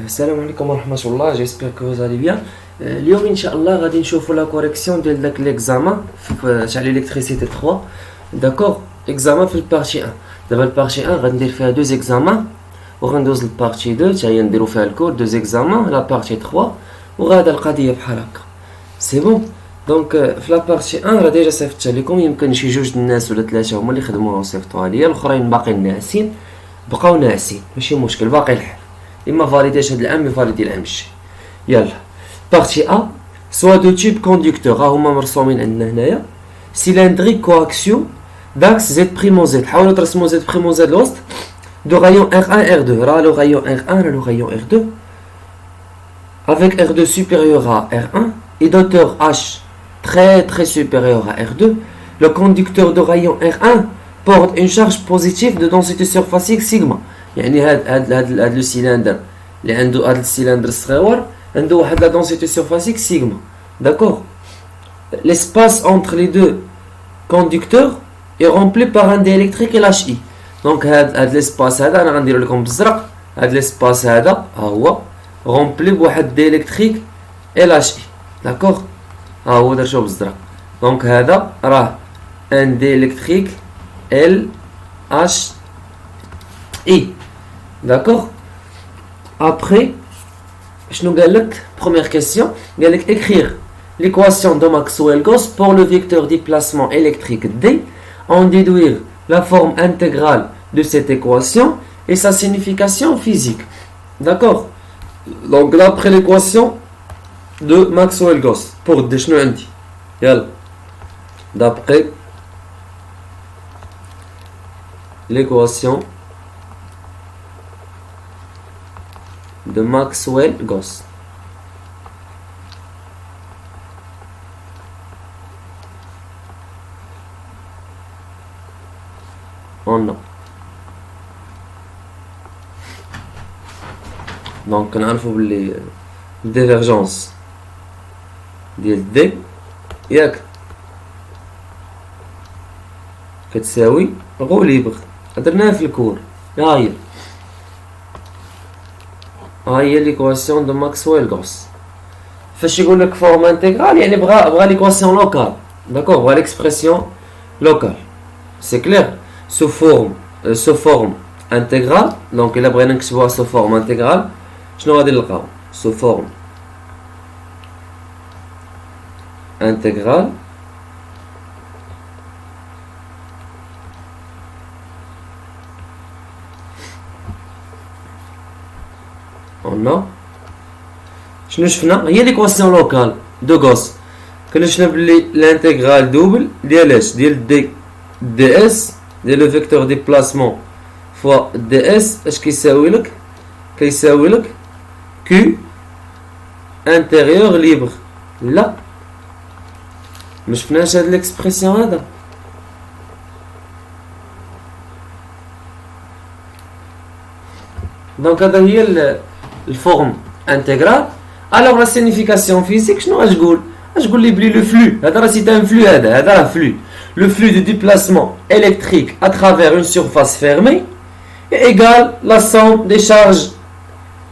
Salam alaikum wa rahmatullah, j'espère que vous allez bien. اليوم ان شاء الله غادي نشوفوا لا كوريكسيون ديال داك ليكزامان تاع l'électricité 3. داكوغ اكزامان في البارتي 1. دابا البارتي 1 غندير فيها دوز اكزامان وغندوز للبارتي 2 حتى هي نديرو فيها الكور دوز اكزامان لا بارتي 3 وغادا القضيه بحال هكا سي بون. دونك في لا بارتي 1 راه ديجا صيفطتها لكم، يمكن شي جوج الناس ولا ثلاثه هما اللي خدموها وصيفطوها ليا، الاخرين باقيين ناعسين، بقاو ناعسين ماشي مشكل، باقي الحال اما فاليديش هاد العام يفاليدي العام الجاي. يلا Partie A, soit de type conducteur, cylindrique coaxiaux d'axe Z', حاولوا ترسموا Z' Z l'ost de rayon R1 R2, le rayon R1 le rayon R2 avec R2 supérieur à R1 et d'auteur H très supérieur à R2. Le conducteur de rayon R1 porte une charge positive de densité surfacique sigma. يعني هاد لو سيلندر اللي عنده هاد السيلندر الصغيور عنده واحد لا densité surfacique sigma. D'accord. L'espace entre les deux conducteurs est rempli par un dielectrique LHI. Donc هاد l'espace هذا انا غنديرو لكم بالزرق، هاد l'espace هذا ها هو rempli بواحد dielectrique LHI. D'accord. ها هو درتو بالزرق. دونك هذا راه ان dielectrique LHI. D'accord. Après première question, écrire l'équation de Maxwell-Gauss pour le vecteur déplacement électrique D, en déduire la forme intégrale de cette équation et sa signification physique. D'accord. Donc d'après l'équation de Maxwell-Gauss pour D, d'après l'équation de Maxwell-Gauss. On a. Donc نعرفوا باللي الديفيرجنس ديال دي ياك كتساوي غو ليبر، درناها في الكور. هاهي هي ليكواسيون دو ماكسويل-غوس. فاش يقول لك فورم انتيغرال يعني بغا ليكواسيون لوكال. داكور، بغا ليكسبرسيون لوكال. سي كلير. سو فورم انتيغرال. دونك الا بغينا نكتبوها سو فورم انتيغرال شنو غادي نلقاو؟ سو فورم انتيغرال قلنا شنو شفنا؟ هي ليكواسيون لوكال دو غوس. كنا شفنا بلي الانتيغرال دوبل ديال اش؟ ديال دي اس ديال لو فيكتور ديبلاسمون فوا دي اس اش كيساوي لك؟ كيساوي لك كيو انتيريور ليبر. لا ما شفناش هاد ليكسبرسيون هذا. دونك هذا هي الفورم انتيغرال. الوغ لا سينيفيكاسيون فيزيك شنو غتقول؟ غتقول لي بلي لو فلو هذا راه سيت ان فلو، هذا راه فلو. لو فلو دو ديبلاسمون électrique à travers une surface fermée est égal la somme des charges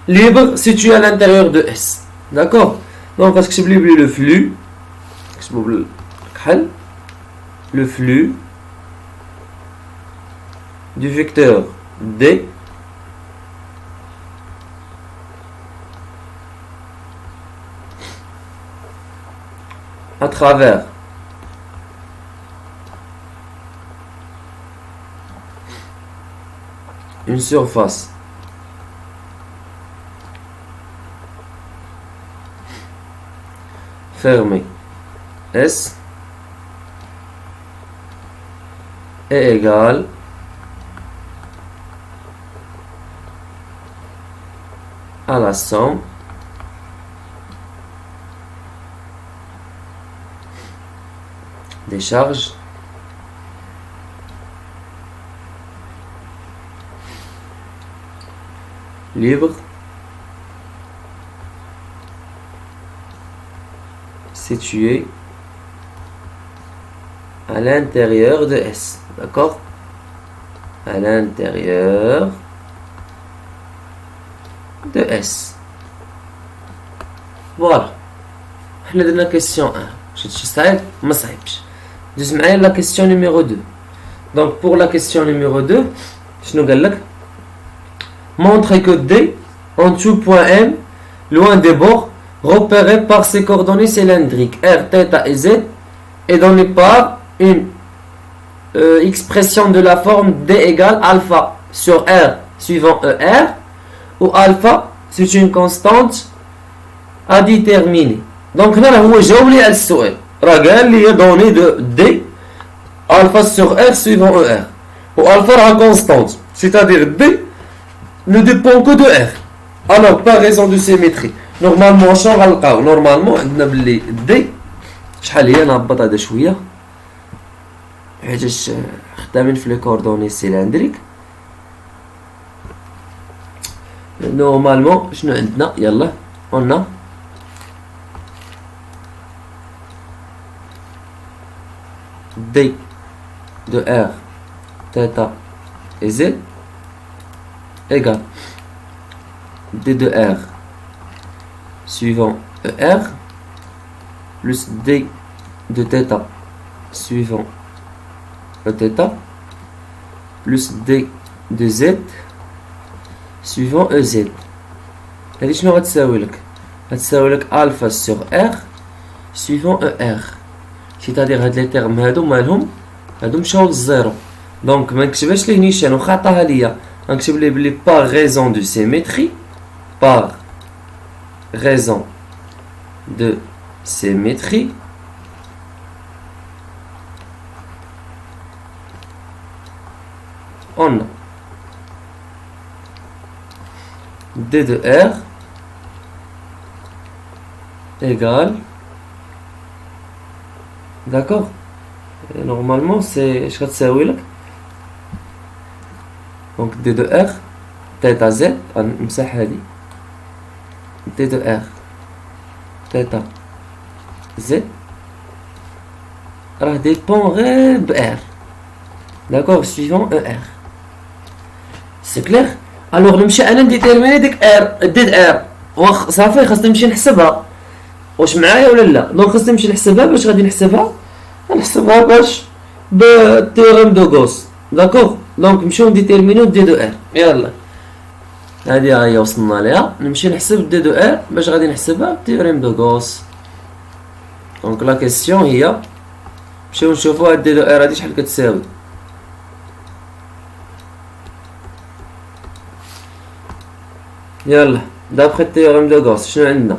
libres situées à l'intérieur de S. D'accord. Donc غتكتب لي بلي لو فلو، نكتبو بالكحل، لو فلو du vecteur D à travers une surface fermée S est égal à la somme des charges libres situées à l'intérieur de S. D'accord? À l'intérieur de S. Voilà. On a la question 1. Je vais la question numéro 2. Donc pour la question numéro 2, je nous dis montrer que D en dessous point M, loin des bords, repéré par ses coordonnées cylindriques R, θ et Z, est donné par une expression de la forme D égale alpha sur R suivant ER, où alpha c'est une constante à déterminer. Donc là, هو جاوب لي على السؤال. راه قال لي donné de D alpha sur R suivant ER. Ou alpha est constante, c'est-à-dire D ne dépend que de R. Alors, par raison de symétrie. Normalement, normalement, عندنا باللي D شحال هي نهبط هذا شويه حيتاش خدامين في لي كوردوني سيلندريك. نورمالمون شنو عندنا؟ يلا قلنا D de R, θ et Z égale D de R suivant ER plus D de θ suivant Eθ plus D de Z suivant EZ. هذه شنو غتساوي لك؟ غتساوي لك alpha sur R suivant ER. c'est-à-dire هاد لي تيرم هادو مالهم هادو مشاو للزيرو. دونك ما نكتبهاش ليه نيشان واخا عطاها ليا غنكتب ليه بلي par raison de symétrie par raison de symétrie on a D de R égale, d'accord, et normalement c'est je vais te donc D de R θ Z نمسح هذه D de R θ Z راه dépend غير ب R, d'accord, suivant ER. c'est clair. alors نمشي انا نديتيرميني ديك R D de R واخ صافي خاصني نمشي نحسبها واش معايا ولا لا. دونك خاصني نمشي نحسبها. باش غادي نحسبها باش بالتيوريم دو غوس, داكوغ. دونك نمشيو نديتيرمينيو دي دو ار. يلا هادي هي وصلنا ليها. نمشي نحسب دي دو ار باش غادي نحسبها بالتيوريم دو غوس. دونك لا كيسيون هي نمشيو نشوفو هاد دي دو ار هادي شحال كتساوي. يلا دابخي التيوريم دو غوس شنو عندنا؟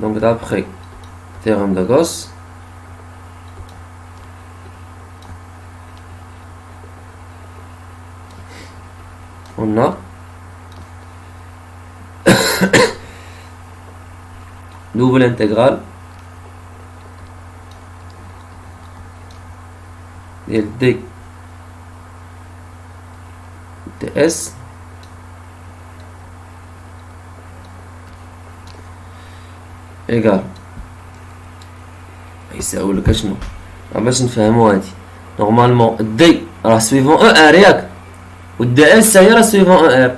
donc d'après théorème de Gauss, on a double intégrale d ds égal يساوي لك شنو باش نفهمو هادي. نورمالمون دي راه سويفون او ار ياك والدي اس هي راه سويفون او ار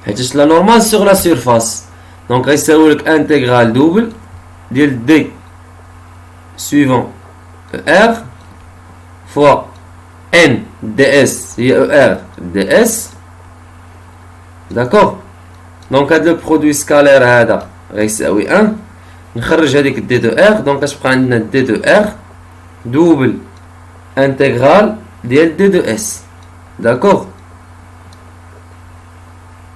حيتاش لا نورمال سوغ لا سيرفاس. دونك غيساوي لك انتيغرال دوبل ديال دي سويفون او ار فوا ان دي اس هي او ار دي اس, داكوغ. دونك هاد لو برودوي سكالير هذا غيساوي 1. نخرج هذيك دي دو ار. دونك اش بقى عندنا دي دو ار دوبل انتيغرال ديال دي دو اس, داكوغ.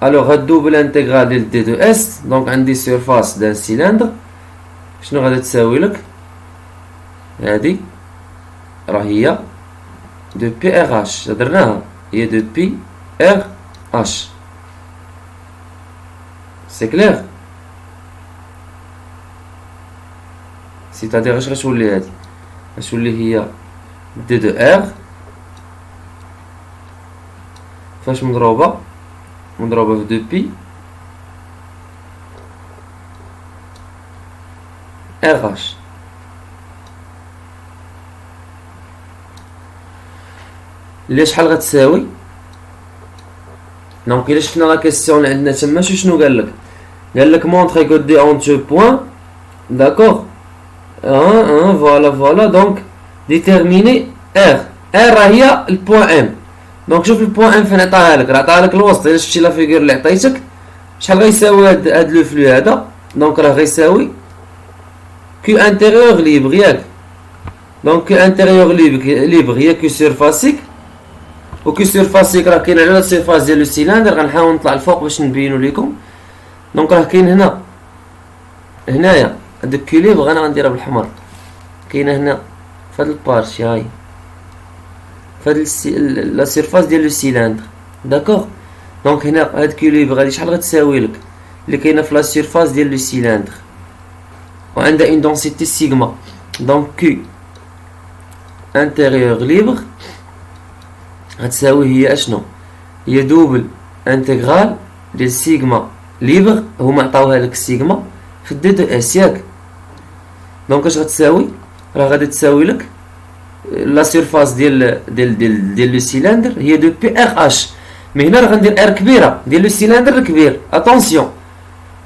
الوغ هاد دوبل انتيغرال ديال دي دو اس دونك عندي سيرفاس دان سيلندر شنو غادي تساوي لك؟ هادي راه هي دو بي ار اش هضرناها, هي دو بي ار اش. سي كلير. c'est-à-dire اش غتولي هادي؟ غتولي هي دي دو ار فاش مضروبة في دو بي ار اش. اللي هي شحال غتساوي. دونك الا شفنا لا كيسيون اللي عندنا تما شنو قال لك مونطري كو دي اون دو بوين. داكوغ فوالا دونك ديتيرميني ار راه هي البوين ام. دونك شوف البوين ام فين عطاها لك، راه عطاها لك الوسط. الا شفتي لا فيغور اللي عطيتك شحال غيساوي هاد لو فلو هذا. دونك راه غيساوي كو انتيريور ليبر ياك. دونك كو انتيريور ليبر هي كو سيرفاسيك، و كو سيرفاسيك راه كاين على لا سيرفاس ديال لو سيلندر. غنحاول نطلع الفوق باش نبينو ليكم. دونك راه كاين هنايا هاداك كوليبر، انا غنديرها بالحمر. كاينه هنا فهاد البارتي هاي فهاد لا سيرفاس ديال لو سيلندر. داكوغ. دونك هنا هاد كوليبر هادي شحال غتساوي لك اللي كاينه في لا سيرفاس ديال لو سيلندر، وعندها اون دونسيتي سيغما. دونك كي انتيريور ليبر غتساوي هي اشنو؟ هي دوبل انتغرال ديال سيغما ليبر. هما عطاوها لك سيغما في دي دو اس ياك. دونك اش غتساوي؟ راه غادي تساوي لك لا سيرفاس ديال لو سيلندر هي دو بي ار اش. مي هنا راه غندير ار كبيره ديال لو سيلندر الكبير. اتونسيون،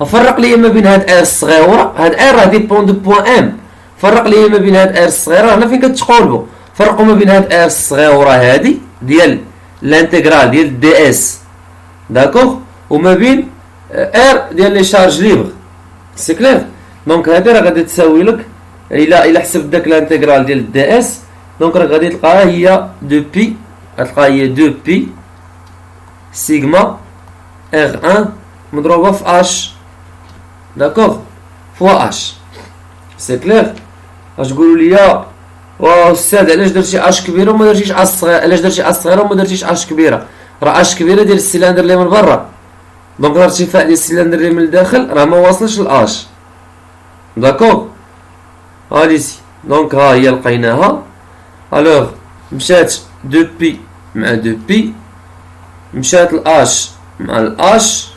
فرق لي ما بين هاد ار الصغيره، هاد ار راه ديبون دو بوين ام. فرق لي ما بين هاد ار الصغيره هنا فين كتقولبوا. فرقوا ما بين هاد ار الصغيره هادي ديال الانتغرال ديال دي اس. داكوغ. وما بين ار ديال لي شارج ليبر. سي كلير. دونك هادي راه غادي تساوي لك الا حسبت داك الانتغرال ديال دي اس. دونك راه غادي تلقاها هي دو بي، غتلقاها هي دو بي سيغما ار 1 مضروبه في اش. داكوغ. فوا اش. سي كلير. اش تقولوا لي واو استاذ علاش درتي اش كبيره وما درتيش اش صغيره؟ علاش درتي اش صغيره وما درتيش اش كبيره؟ راه اش كبيره ديال السيلندر اللي من برا. دونك الارتفاع ديال السيلندر اللي من الداخل راه ما واصلش لاش. داكوغ. هاديسي. دونك ها هي لقيناها. الوغ مشات دو بي مع دو بي، مشات الاش مع الاش،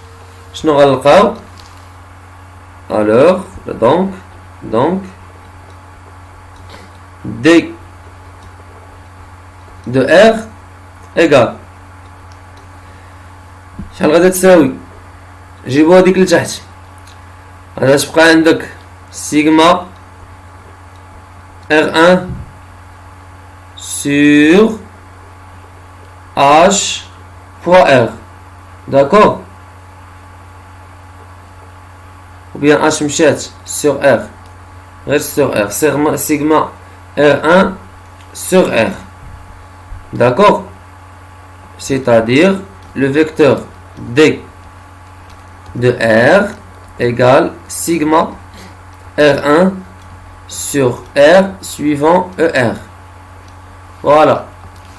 شنو غنلقاو؟ الوغ دونك دي دو ار ايكال شحال غادا تساوي؟ جيبو هاديك لتحت. غادا تبقى عندك سيغما R1 sur H fois R. D'accord? Ou bien H مشات sur R. Reste sur R. Sigma R1 sur R. D'accord? C'est-à-dire le vecteur D de R égale sigma R1 sur R suivant ER. Voilà.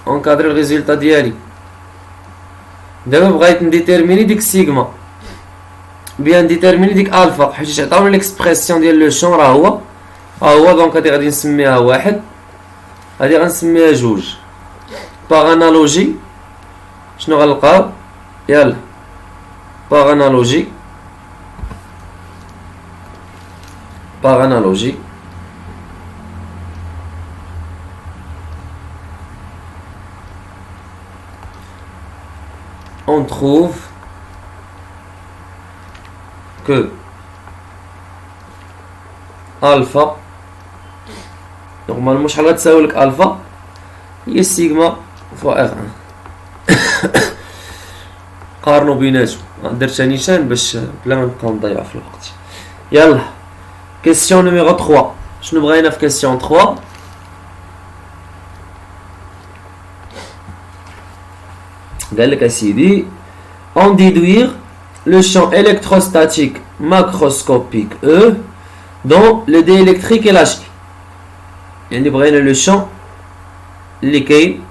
Encadrer le résultat ديالي. دابا بغيت نديتيرميني ديك سيغما، بيان نديتيرميني ديك الفا، حيت عطاونا ليكسبرسيون ديال لو شون راه هو. دونك هادي غادي نسميها واحد، هادي غنسميها جوج. باغ انالوجي شنو غنلقاو؟ يلا باغ انالوجي on trouve que alpha normalement شحال غتساوي لك الفا؟ هي سيغما فوا ار 1. قارنوا بيناتهم. درتها نيشان باش بلا ما نبقاو نضيعوا في الوقت. يلا كيسيون نيميرو 3. شنو بغينا في كيسيون 3؟ قال لك اسيدي on déduire le champ électrostatique macroscopique E dont le D électrique est lâché. يعني بغينا لو شون اللي كاين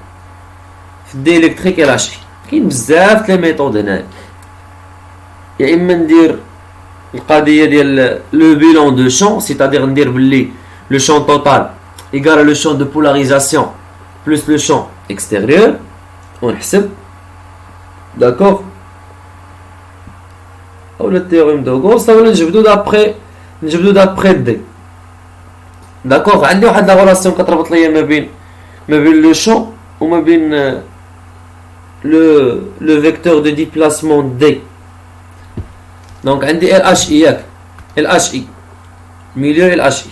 في الدي الكتريك لاشي. كاين بزاف لي ميثود هنايا. يا اما ندير القضيه ديال لو بيلون دو شون، سيتادير ندير باللي لو شون توتال ايكال لو شون دو بولاريزاسيون بلس لو شون اكستيريور ونحسب. داكوغ. اولا التيوريم دو غوس اولا نجبدو دابخي دي. داكوغ. عندي واحد لا غولاسيون كتربط ليا ما بين لو شون وما بين le vecteur de déplacement D. Donc عندي LHI ياك LHI milieu LHI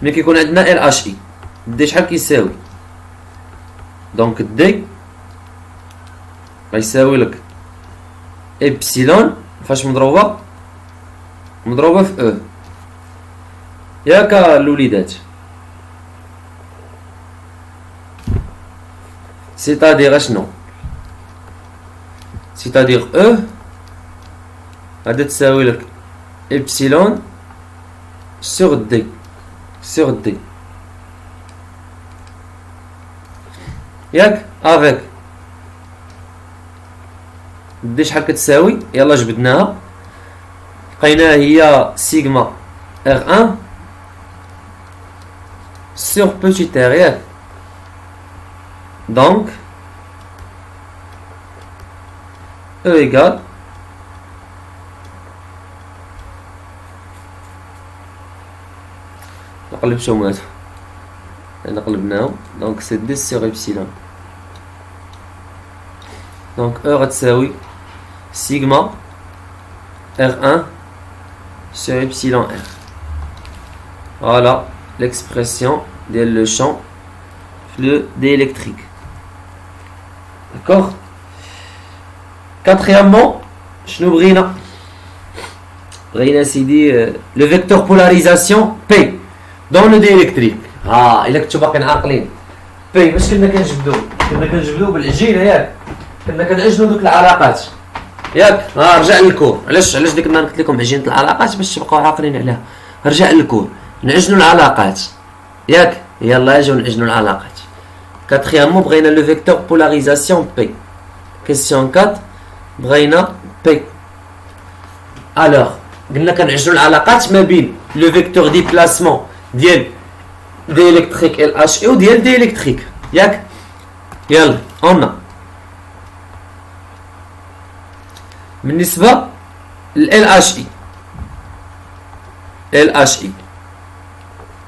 ملي كيكون عندنا LHI D شحال كيساوي دونك D غيساوي لك إبسيلون فاش مضروبة في او ياك الوليدات سيتادير اشنو سيتادير او غادي تساوي لك إبسيلون سور دي ياك افيك دي شحال كتساوي يلا جبدناها لقيناها هي سيغما R1 sur petit r ياك donc E égale نقلب شومات نقلبناهم donc c'est 10 sur epsilon donc E غتساوي sigma R1 sur epsilon R. Voilà l'expression de le champ d'électrique. D'accord. Quatrièmement, بغينا سيدي le vecteur polarisation P dans le dielectrique. إلا كنتو باقيين عاقلين P باش كنا كنجبدو بالعجينة ياك كنا كنعجنو دوك العلاقات ياك رجع للكور علاش ديك النهار قلت لكم عجينة العلاقات باش تبقاو عاقلين عليها رجع للكور نعجنو العلاقات ياك يلا اجيو نعجنو العلاقات كاتريامون بغينا لو فيكتور بولاريزاسيون بي كيسيون 4 بغينا بي الوغ قلنا كنعجنو العلاقات ما بين لو فيكتور ديبلاسمون ديال ديالكتريك ال اش اي وديال ديالكتريك ياك يلا اون بالنسبة لل HI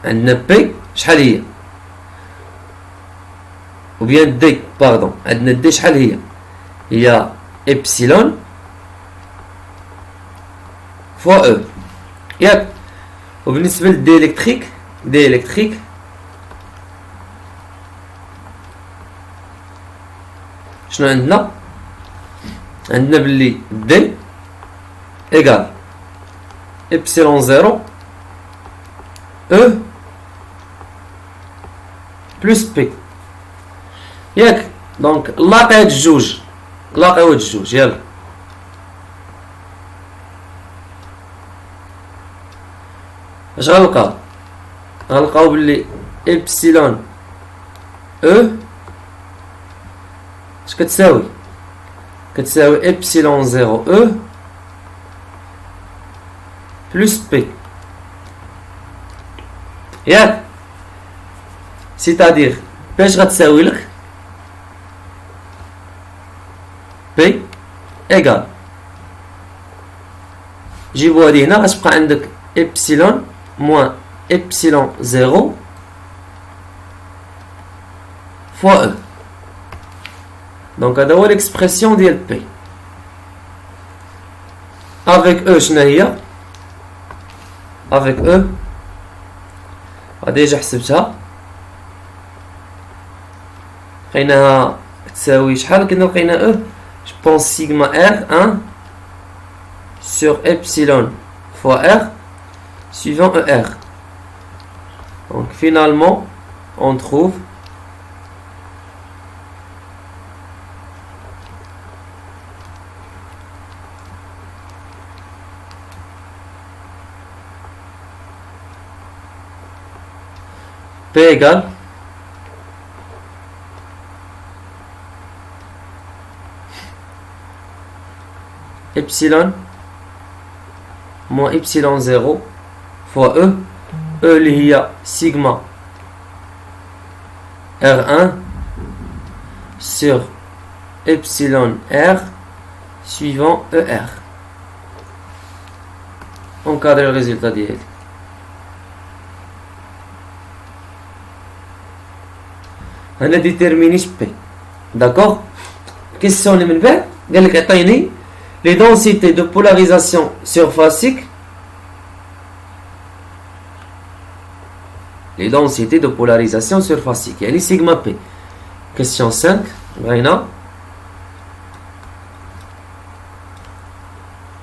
عندنا بي شحال هي و بيان دي باردون عندنا دي شحال هي إبسيلون فوا او ياك وبالنسبة للديالكتريك شنو عندنا باللي دي égal epsilon 0 E plus P ياك دونك لاقيو هاد الجوج يلا اش غنلقاو باللي epsilon E اش كتساوي epsilon 0 E plus P ياك c'est-à-dire باش غتساوي لك P égal جيبو هادي هنا غتبقى عندك epsilon moins epsilon 0 fois E donc هذا هو l'expression ديال P avec E شنو هي avec E ديجا حسبتها لقيناها تساوي شحال كنا لقينا E je pense sigma R1 sur epsilon fois R suivant ER donc finalement on trouve P égale epsilon moins epsilon 0 fois E اللي هي sigma R1 sur epsilon R suivant ER. Encadrer le résultat d'IL. On a déterminé P. d'accord. Question اللي من بعد قال لك عطيني les densités de polarisation surfacique, les densités de polarisation surfacique يعني sigma p. Question 5 بغينا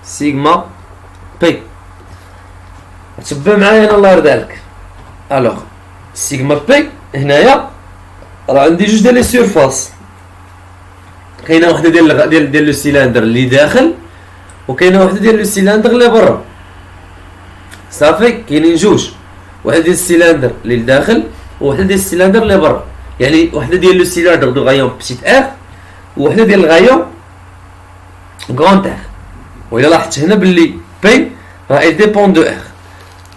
sigma p. تبع معايا انا الله يرضي عليك. الوغ سيغما بي هنايا راه عندي جوج ديال لي سيرفاس، كاينه وحده ديال لو سيلندر اللي داخل وكاينه وحده ديال لو سيلندر اللي برا. صافي كاينين جوج، وحده ديال السيلندر اللي داخل ووحده ديال السيلندر اللي برا، يعني وحده ديال لو سيلندر دو غايون بتيت ار ووحده ديال الغايون غراند ار. وإلا لاحظت هنا باللي بي راه اي ديبون دو ار.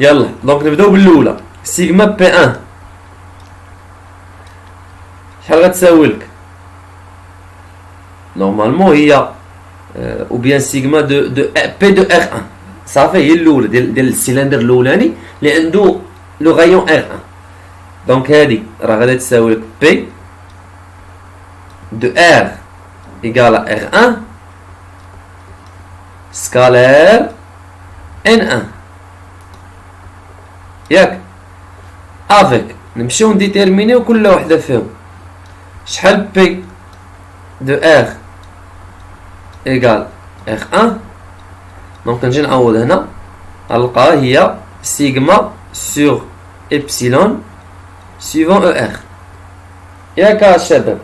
يلا دونك نبداو بالاولى سيغما بي 1 شحال غتساوي لك؟ نورمالمون هي او بيان سيغما دو بي دو ار 1. صافي هي الاولى ديال السيلندر الاولاني اللي عنده لو غايون ار 1. دونك هادي راه غادي تساوي لك بي دو ار ايكال ار 1 سكالير ان 1 ياك. افيك نمشيو نديتيرمينيو كل وحده فيهم. شحال بي دو ار ايكال ار 1. دونك نجي نعوض هنا غنلقاها هي سيغما سور ايبسيلون سيفون او ار. ياك الشباب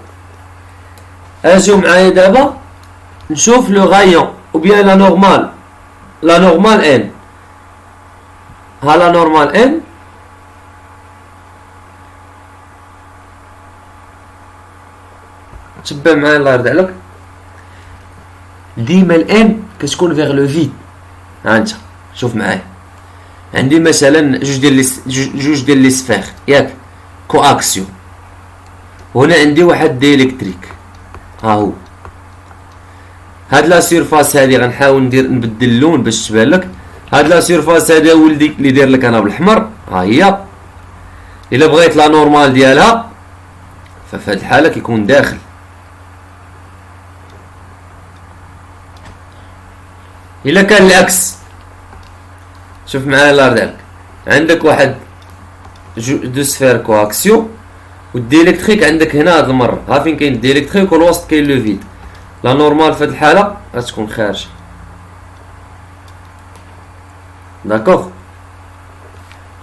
اجيو معايا دابا نشوف لو غايون ou bien la normale n. ها la normale n تبع معايا الله يرضي عليك. ديما الان كتكون فيغ لو فيد. ها انت شوف معايا عندي مثلا جوج ديال لي سفير ياك كواكسيون، هنا عندي واحد ديليكتريك ها هو. هاد لا سيرفاس هادي غنحاول نبدل اللون باش تبان لك. هاد لا سيرفاس هادي ولدي اللي داير لك انا بالاحمر ها هي. الا بغيت لا نورمال ديالها ففي هاد الحاله كيكون داخل. الا كان العكس شوف معايا الله يرضي عليك، عندك واحد دو سفير كواكسيون والديليكتريك عندك هنا هاد المره. ها فين كاين الديليكتريك والوسط كاين لو فيد. لا نورمال في هاد الحاله غتكون خارجه. داكوغ.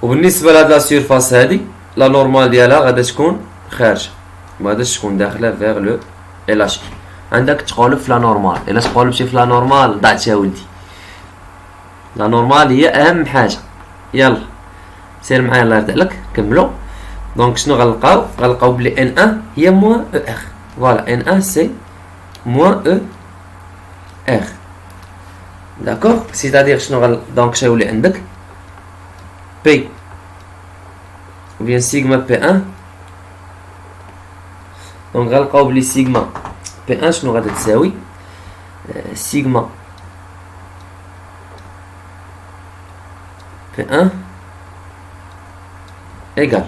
وبالنسبه لهاد لا سيرفاس هادي لا نورمال ديالها غادا تكون خارجه، ما غاداش تكون داخله فيغ لو الاش. عندك تقولب في لا نورمال. الا تقولبتي في لا نورمال ضعت يا ولدي. لا نورمال هي اهم حاجه. يلا سير معايا الله يرضي عليك كملوا. دونك شنو غنلقاو بلي ان 1 هي موان او ار. فوالا ان 1 سي moins E R. D'accord? C'est-à-dire donc je vais عندك P ou bien sigma P1. donc غنلقاو بلي sigma P1 شنو غادي تساوي sigma P1 égal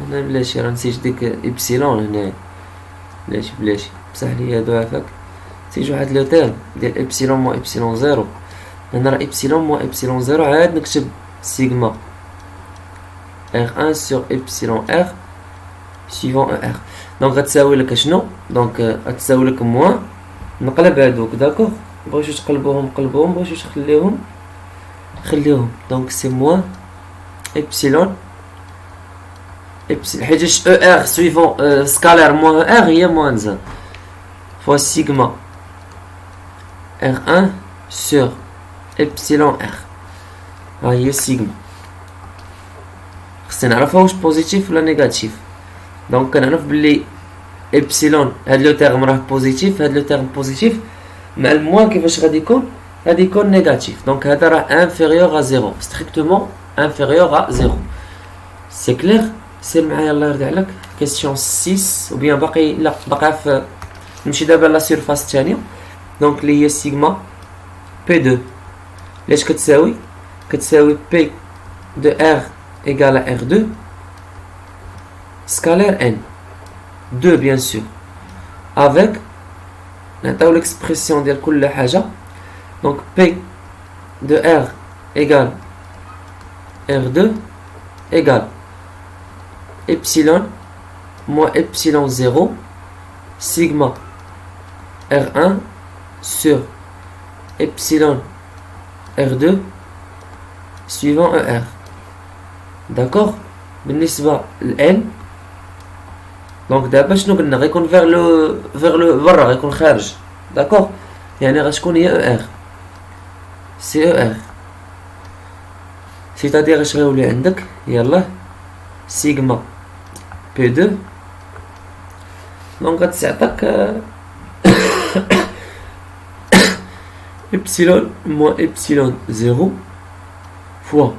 هنا بلاشي راه نسيت ديك إبسيلون هنا. بلاشي بصح لي هادو عافاك نسيت واحد لو تيرم ديال إبسيلون موا إبسيلون زيرو. هنا راه إبسيلون موا إبسيلون زيرو عاد نكتب سيغما ار 1 سور إبسيلون ار سيفون ار. دونك غتساوي لك شنو؟ دونك غتساوي لك موا نقلب هادوك. داكوغ بغيتو تقلبوهم قلبوهم، بغيتو خليوهم. دونك سي موا إبسيلون حيتاش او ار سويفون سكالير موان او ار هي موان زان فوا سيغما ار 1 سور إبسيلون ار. ها هي سيغما. خصني نعرفها واش بوزيتيف ولا نيجاتيف. دونك كنعرف بلي إبسيلون هاد لو تيرم راه بوزيتيف، هاد لو تيرم بوزيتيف مع الموان كيفاش غادي يكون نيجاتيف. دونك هذا راه انفيريور ا زيرو، ستريكتومون انفيريور ا زيرو. سي كلير؟ سير معايا الله يرضي عليك question 6 ou bien باقي لا باقي في نمشي دابا لا سيرفاس الثانيه دونك اللي هي سيغما بي 2 لاش كتساوي بي دو ار ايغال ار 2 scalaire n 2 bien sûr avec نعطيو l'expression ديال كل حاجه donc p de r égale r2 égale epsilon moins epsilon 0 sigma r1 sur epsilon r2 suivant er d'accord بالنسبه ل n دونك دابا شنو قلنا غيكون فيغ لو برا غيكون خارج داكوغ يعني غتكون هي او ار سي او ار سيتادير اش غيولي عندك يلاه سيغما بي 2 دونك غتعطيك epsilon moins epsilon 0 fois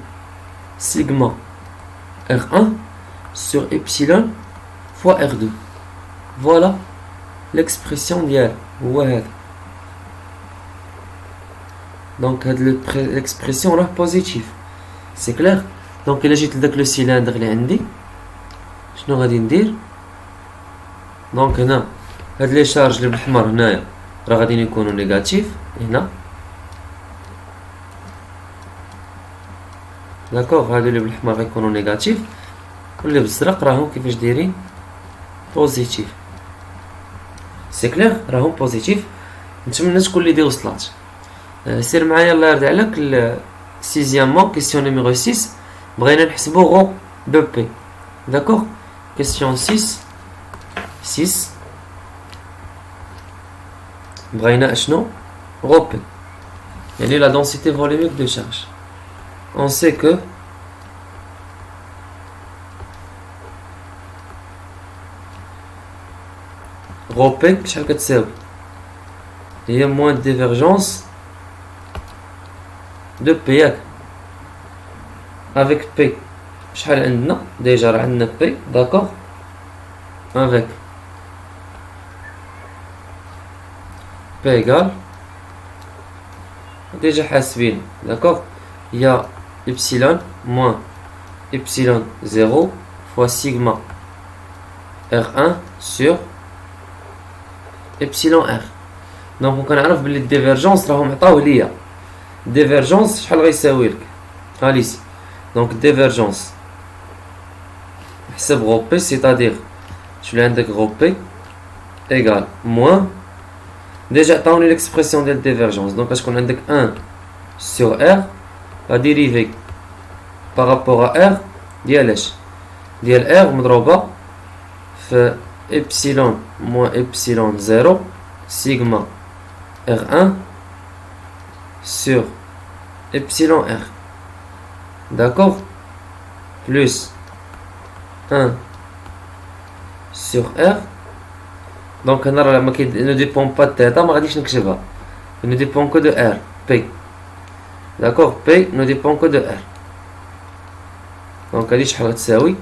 sigma R1 sur epsilon fois R2. Voilà l'expression d'hier. Ouais. Donc l'expression là positive. C'est clair. Donc il agite le cylindre اللي عندي شنو غادي ندير دونك هنا هاد لي شارج اللي بالحمر هنايا راه غادي يكونوا نيجاتيف هنا داكوغ هادو اللي بالحمر غيكونوا نيجاتيف واللي بالزرق راهم كيفاش دايرين بوزيتيف سي كلير راهم بوزيتيف نتمنى تكون لي دي وصلات سير معايا الله يرضي عليك سيزيامون كيسيون نيميرو 6 بغينا نحسبو غو دو بي داكوغ كيسيون 6 بغينا اشنو غو بي يعني لا densité volumique de charge on sait que rho P شحال كتساوي هي moins divergence de P ياك avec P شحال عندنا ديجا راه عندنا P d'accord avec P égale déjà حاسبين d'accord il y a epsilon moins epsilon 0 fois sigma R1 sur epsilon R donc كنعرف بلي الديفيرجونس راهم عطاوه ليا ديفيرجونس شحال غيساوي لك هاليسي دونك ديفيرجونس حسب غو بي سيتادير شوف عندك غو بي ايغال موان ديجا عطاوني ليكسبرسيون ديال الديفيرجونس دونك غتكون عندك 1 sur R va dériver par rapport à R ديال R مضروبة في epsilon moins epsilon 0 sigma R1 sur epsilon R d'accord plus 1 sur R donc هنا ما ne dépend pas de θ ما غاديش نكتبها ne dépend que de R P d'accord P ne dépend que de R donc هادي شحال غتساوي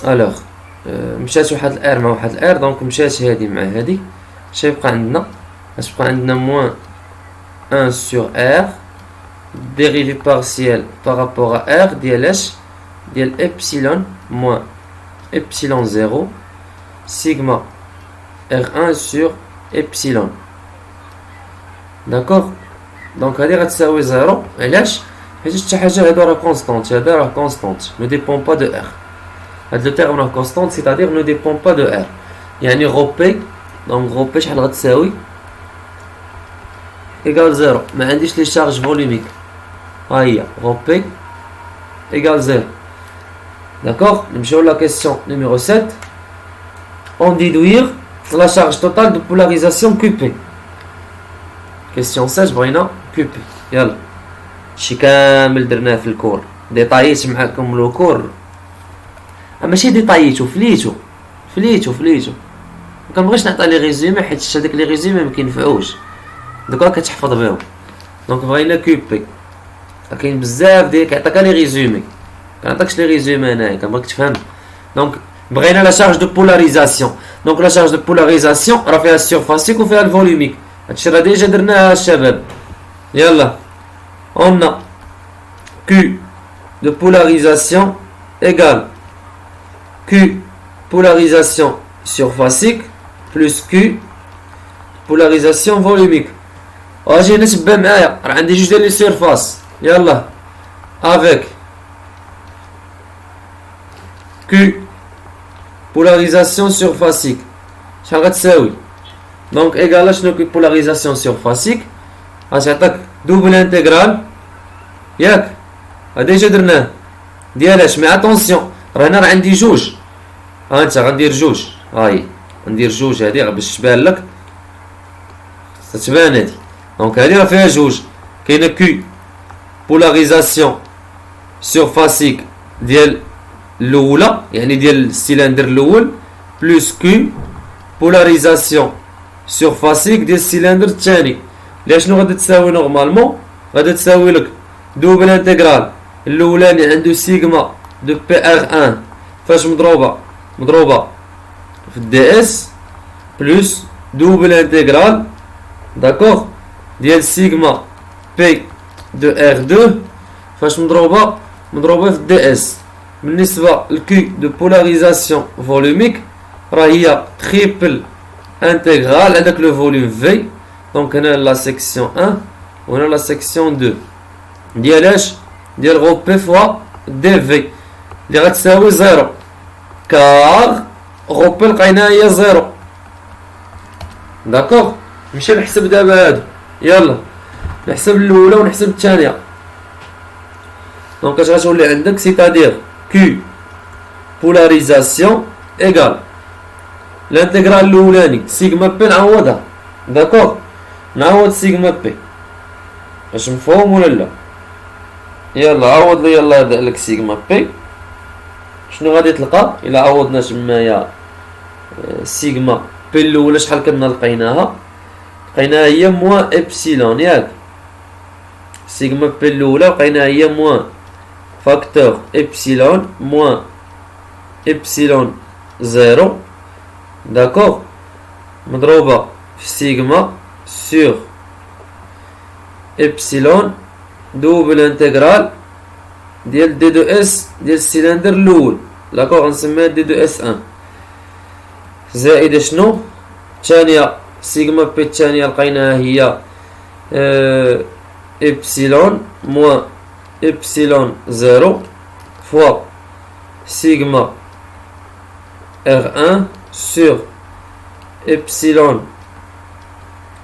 الوغ مشات واحد الار مع واحد الار دونك مشات هادي مع هادي اش يبقى عندنا موان 1 sur R dérivé partiel par rapport à R ديال epsilon moins epsilon 0 sigma R1 sur epsilon d'accord دونك هادي غتساوي 0 علاش حيت حتى حاجه هادو راه كونستانت هذا راه كونستانت ne dépend pas de R هاد لو تيرم راه كونستانت سيتادير ne dépend pas de R يعني غو بي دونك غو بي شحال غتساوي ايغال 0 ما عنديش لي شارج فوليميك ها هي غو بي ايغال 0 d'accord نمشيو لا كيسيون نيميرو 7 on déduire la charge totale de polarisation QP question 16 بغينا QP يلا شي كامل درناه في الكور ديطاييت معاكم لو كور ماشي ديطاييتو فليتو مكنبغيش نعطي لي ريزومي حيت هذاك لي ريزومي مكينفعوش دوكا كتحفظ بهم دونك بغينا كوبي كاين بزاف ديال كيعطيك لي ريزومي كنعطيكش لي ريزومي انايا كنبغيك تفهم Donc, بغينا la charge de polarisation. Donc la charge de polarisation راه فيها السيرفاسيك وفيها الفوليميك. هادشي راه ديجا درناها الشباب. يلا. On a Q de polarisation égale Q polarisation surfacique plus Q polarisation volumique. واجي نشبه معايا راه عندي جوج ديال لي سيرفاس. يلا. Avec Q polarisation surfacique شحال غتساوي؟ دونك ايكال شنو كي بولاريزاسيون سيرفاسيك غتعطيك دوبل انتغرال ياك ديجا درناه ديالاش مي اتونسيون راه هنا راه عندي جوج انت غندير جوج هاي ندير جوج هادي غير باش تبان لك تتبان هادي دونك هادي راه فيها جوج كاينه كي بولاريزاسيون سيرفاسيك ديال الاولى يعني ديال السيلندر الاول بلس كي بولاريزاسيون سيرفاسيك ديال السيلندر الثاني اللي شنو غادي تساوي نورمالمون غادي تساوي لك دوبل انتغرال الاولاني عنده سيغما دو بي ار 1 فاش مضروبه في دي اس بلس دوبل انتغرال داكوغ ديال سيغما بي دو ار 2 فاش مضروبه في دي اس. بالنسبه للكي دو بولاريزاسيون فولوميك راه هي تريبل انتغرال هذاك لو فوليوم في دونك هنا لا سيكسيون 1 وهنا لا سيكسيون 2 ديالاش ديال غو بي فوا دي في اللي غتساوي زيرو كار غو بي لقيناها هي زيرو. داكوغ نمشي نحسب دابا هادو. يلا نحسب الاولى ونحسب الثانيه. دونك اش غتولي عندك سيتادير كي بولاريزاسيون ايكال الانتغرال الاولاني سيغما بي نعوضها. داكوغ نعوض سيغما بي واش مفهوم ولا لا؟ يلا عوض لي يلا داك سيغما بي شنو غادي تلقى الا عوضنا تمايا سيغما بي الاولى شحال كنا لقيناها هي موان ابسيلون ياك سيغما بي الاولى لقيناها هي موان فاكتور ابسيلون موان ابسيلون زيرو داكوغ مضروبة في سيغما سور ابسيلون دوبل انتغرال ديال دي دو اس ديال السيلندر الاول داكوغ غنسميها دي دو اس ان زائد شنو الثانية سيغما بي الثانية لقيناها هي ابسيلون موان ابسيلون زيرو فوا سيغما ار 1 sur epsilon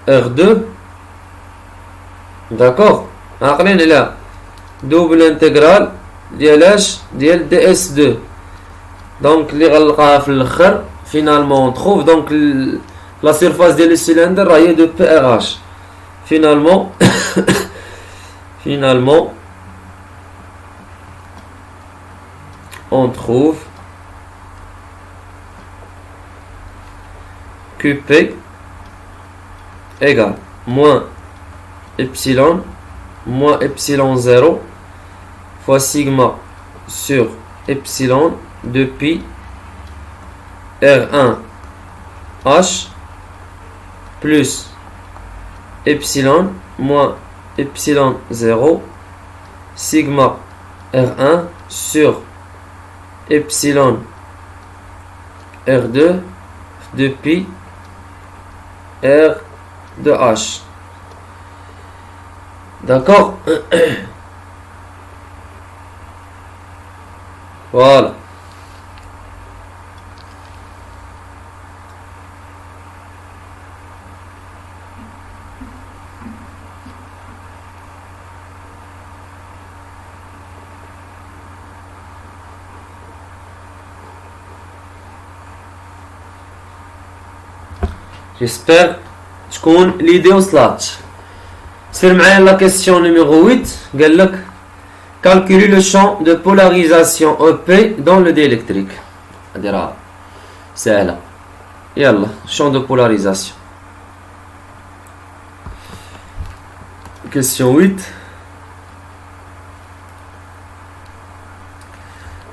R2 d'accord عاقلين على دوبل انتغرال ديالاش ديال دي اس 2 دونك اللي غنلقاها في الاخر فينالمون تروف دونك لا سيرفاس ديال السيلندر راهي دو بي ار اش فينالمون on trouve QP égale moins epsilon 0 fois sigma sur epsilon de pi R1 H plus epsilon moins epsilon 0 sigma R1 sur epsilon R2 de pi R de H. D'accord. Voilà. J'espère تكون l'idée وصلات. سير معايا la question numéro 8 قال لك calculer le champ de polarisation EP dans le diélectrique. هادي راه سهلة. يلا champ de polarisation. Question 8.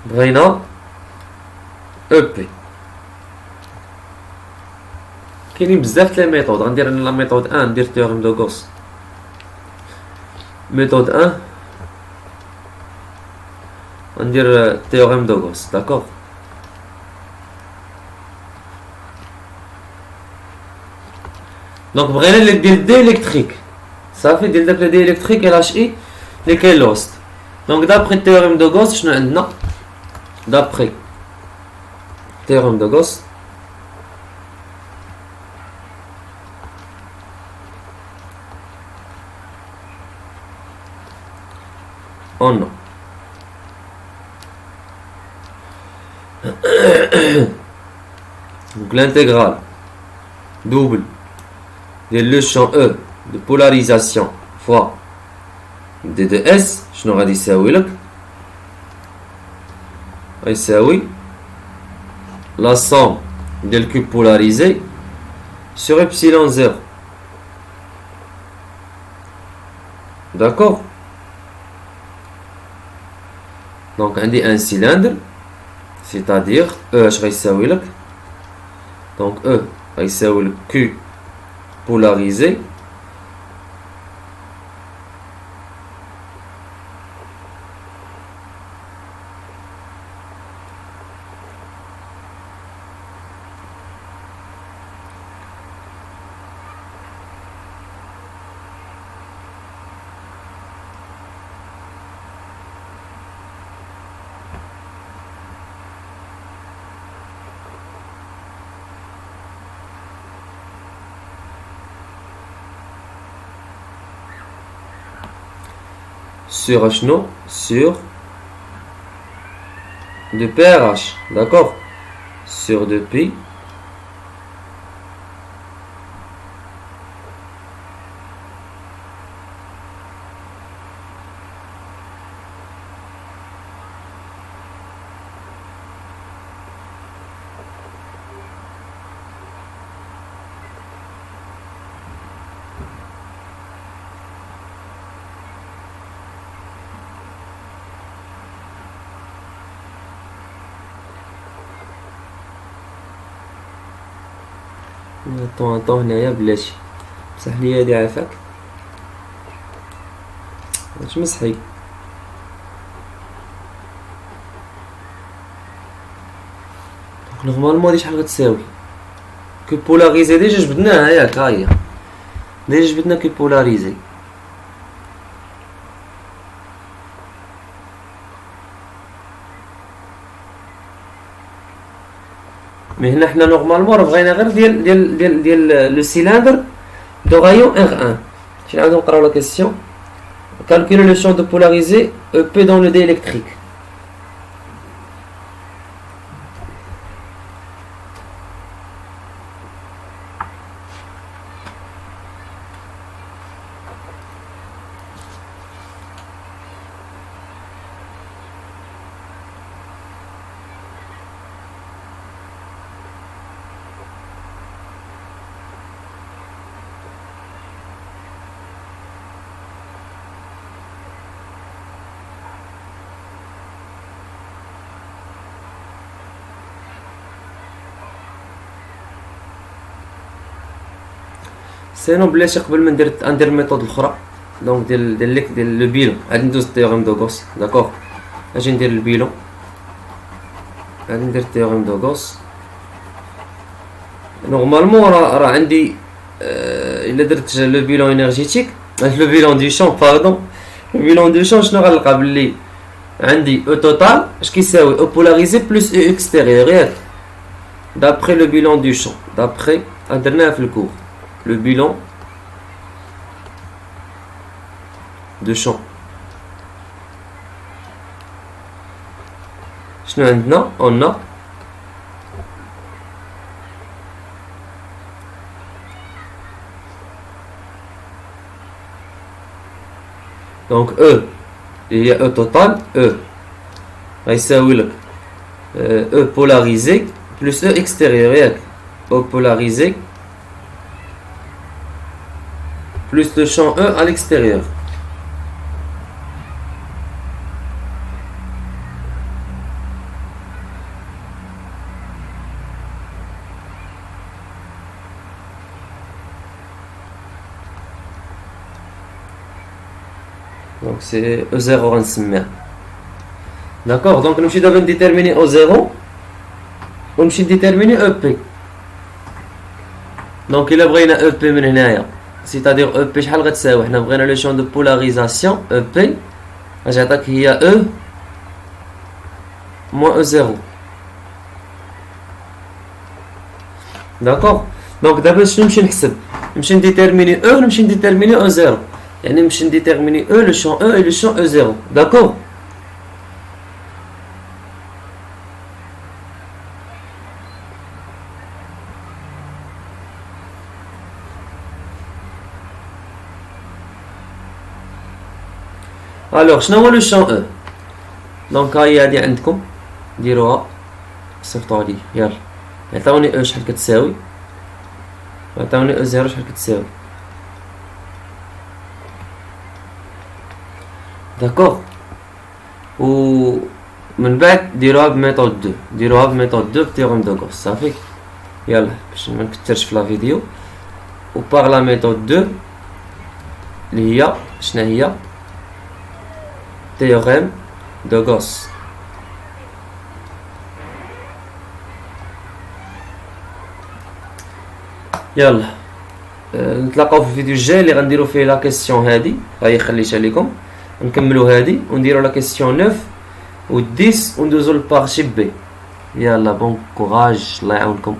بغينا EP. كاينين بزاف د لي ميثود. غندير انا لا ميثود 1 ندير تيوريم دو غوس. méthode 1 ندير théorème de Gauss, d'accord. Donc بغينا اللي ديال دي électrique صافي ديال داك دي électrique LHI اللي كاين لوسط. Donc d'après théorème de Gauss شنو عندنا؟ d'après théorème de Gauss on a donc l'intégrale double de le champ E de polarisation fois d de S شنو غادي يساوي لك؟ غيساوي la somme ديال le cube polarisé sur epsilon 0. D'accord. Donc عندي un cylindre, c'est-à-dire E اش غيساوي لك؟ donc E غيساوي لك Q polarisé sur HNO sur de PRH, d'accord, sur de pi طون هنايا بلاتي مسح لي هادي عافاك واش مسحي نورمالمون هادي شحال غتساوي كو بولاريزي ديجا جبدناها ياك هاهي ديجا جبدنا كو بولاريزي مي هنا حنا نورمالمون بغينا غير ديال لو سيلندر دو رايون R1. شنو عاودو نقراو لا كيسيون. calculer le champ de polarisé EP dans le dé électrique. سينو بلاتي قبل ما ندير الميثود الاخرى دونك ديال لو بيلون غادي ندوز التيوريم دو غوس داكوغ. اجي ندير البيلون غادي ندير التيوريم دو غوس. نورمالمون راه عندي الا درت لو بيلون انرجيتيك لو بيلون دو شون باردون لو بيلون دو شون شنو غنلقى بلي عندي او توتال اش كيساوي او بولاريزي بلس او اكستيريور ياك دابخي لو بيلون دو شون دابخي درناها في الكور le bilan de champ. شنو عندنا؟ on a donc E هي E total E غيساوي لك E polarisé plus E extérieur ياك E polarisé plus le champ E à l'extérieur. Donc c'est E0 غنسميها. D'accord, donc نمشي دابا نديتيرميني O0 ونمشي نديتيرميني EP. دونك الا بغينا EP من هنايا c'est-à-dire EP شحال غتساوي؟ حنا بغينا لو شون دو بولاريزاسيون EP اش عطاك هي E moins E0. D'accord, donc d'abord شنو نمشي نحسب؟ نمشي نديتيرميني E ونمشي نديتيرميني E0. يعني نمشي نديتيرميني E le champ E et le champ E0. D'accord. Alors شنو هو لو شون E؟ دونك هاهي هادي عندكم ديروها صيفطوها لي يلا. عطاوني E شحال كتساوي وعطاوني E0 شحال كتساوي. داكوغ، و من بعد ديروها بميثود 2، ديروها بميثود 2 بتيغوم دو غوس صافي. يلا باش ما نكثرش في لا فيديو، و باغ لا ميثود 2 اللي هي شنا هي تيوريم دو غوس. يلا نتلاقاو في الفيديو الجاي اللي غنديرو فيه لا كيسيون هادي، هاهي خليتها لكم، نكملو هادي ونديرو لا كيسيون 9 و 10 وندوزو للبارتي بي. يلا بون كوراج، الله يعاونكم.